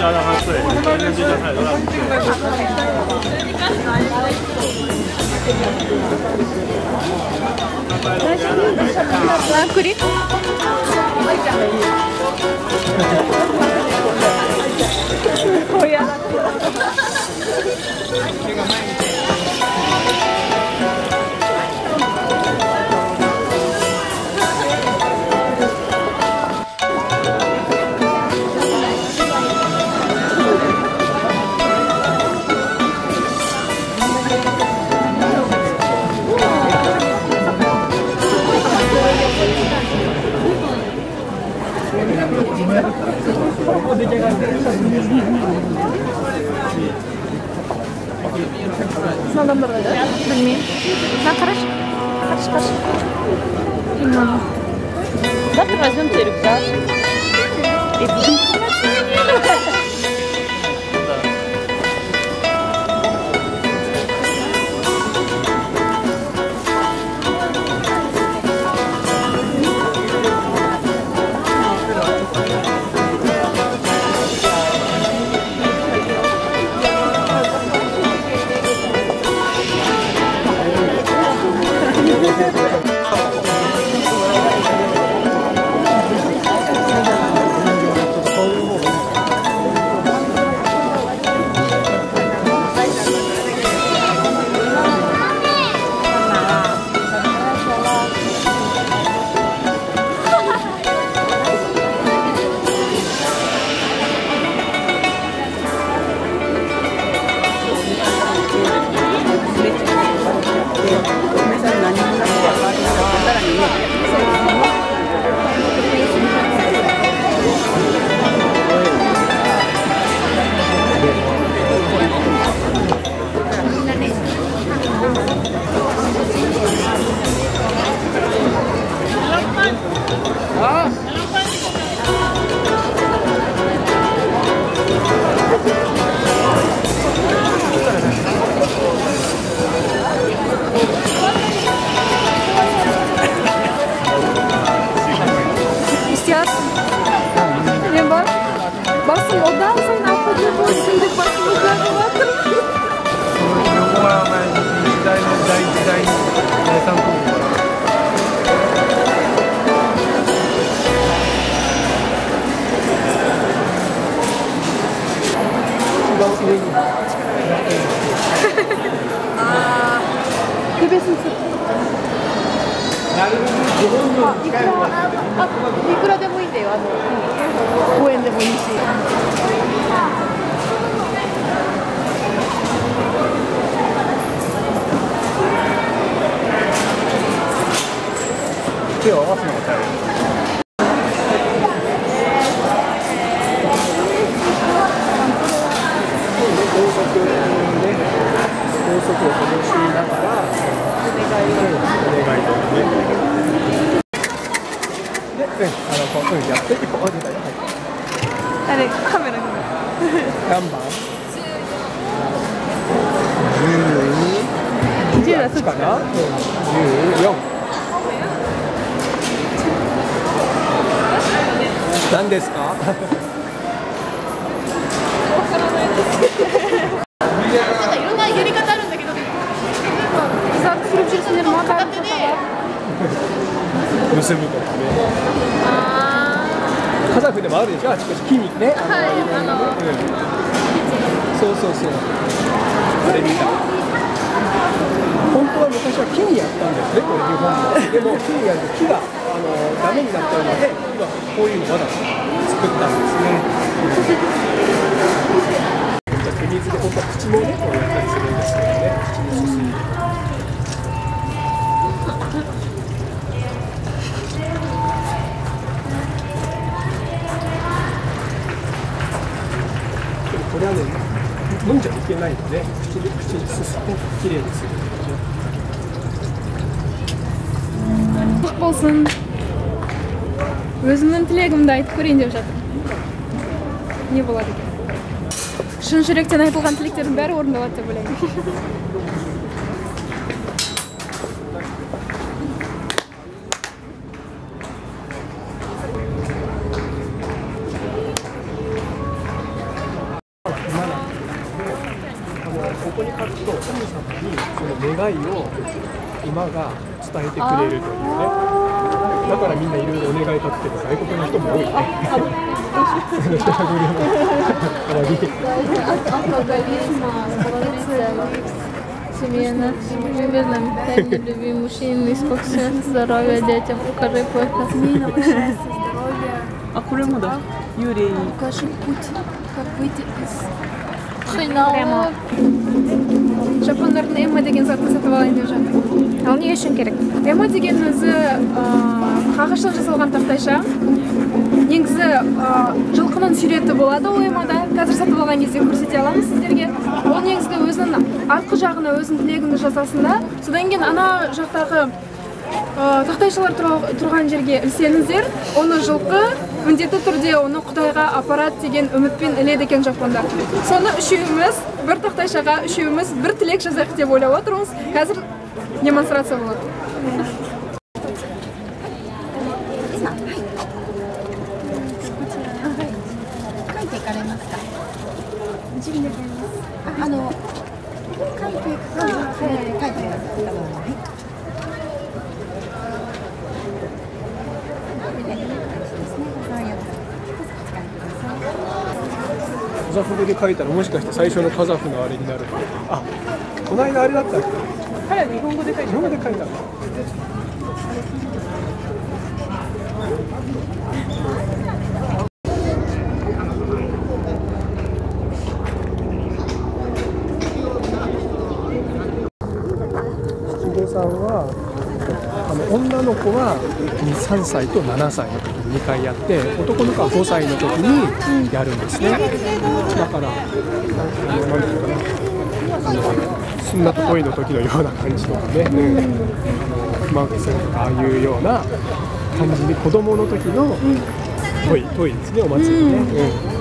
要让它碎，不能鸡蛋太多让它栗？おやだ。Nah, gambar aja. Demi. Nah, karış. Gimana? Да, ты возьмем телек, да?いくらでもいいんだよ、5円でもいいし。手を合わすのが大変。高速を保ちながらお願いとね。で、こういうふうにやってここでだよ。あれカメラに。何番？10はそっちかな。14。何ですか？いろんなやり方あるんだけど、片手で結ぶとかね。カザフでもあるでしょ、あちこち筋肉ね。はい、そうそうそう。あれ見た。本当は昔は木にやったんですね、これ日本も。でも木にやると木がダメになっちゃうので、今こういうのまだ作ったんですね。手水で本当は口もね、こうやったりするんですけどね、口にすすいで。これはね、飲んじゃいけないので、口にすすってきれいにする。Olsun. Өзімнің тілегімді айтып көрейін деп жатыр. Не болады екен? Шын жүректен айтылған тілектердің бәрі орындалады деп ойлаймын. 願いを馬が伝えてくれるというね。だからみんないろいろお願いかけてる外国の人も多いね。Семья, примерно питание, любви мужчины, спокойствие, здоровья детям, укоры, здоровья. А куремуда? Юрий. Покажи путь, как выйти из Прямо жапондардың эмо деген затты сатып алайын деп жатыр. Ал не үшін керек? Эмо деген өзі қағаштан жасалған тақтайша. Негізі жылқының суреті болады ол эмода. Қазір сатып алған кезде көрсете аламыз сіздерге. Ол негізгі өзінің артқы жағына өзінің тілегін жазасын да. Содан кейін ана жақтағы тақтайшалар тұрған жерге ілсеңіздер, оны жылқы міндетті түрде оны Құдайға апарат деген үмітпен іледі екен жапондар. Соны үшеуміз бір тақтайшаға үшеуміз бір тілек жазайық деп ойлап отырмыз. Қазір демонстрация болады.カザフ語で書いたらもしかして最初のカザフのあれになる。あ、この間あれだったっけ？彼は日本語で書いた。日本語で書いた。七五三は女の子は3歳と7歳の時に2回やって、男の子は5歳の時にやるんですね。だからなんていうかな、そんなと恋の時のような感じとかね、マークセンとかああいうような感じで子供の時の恋ですね、お祭りね。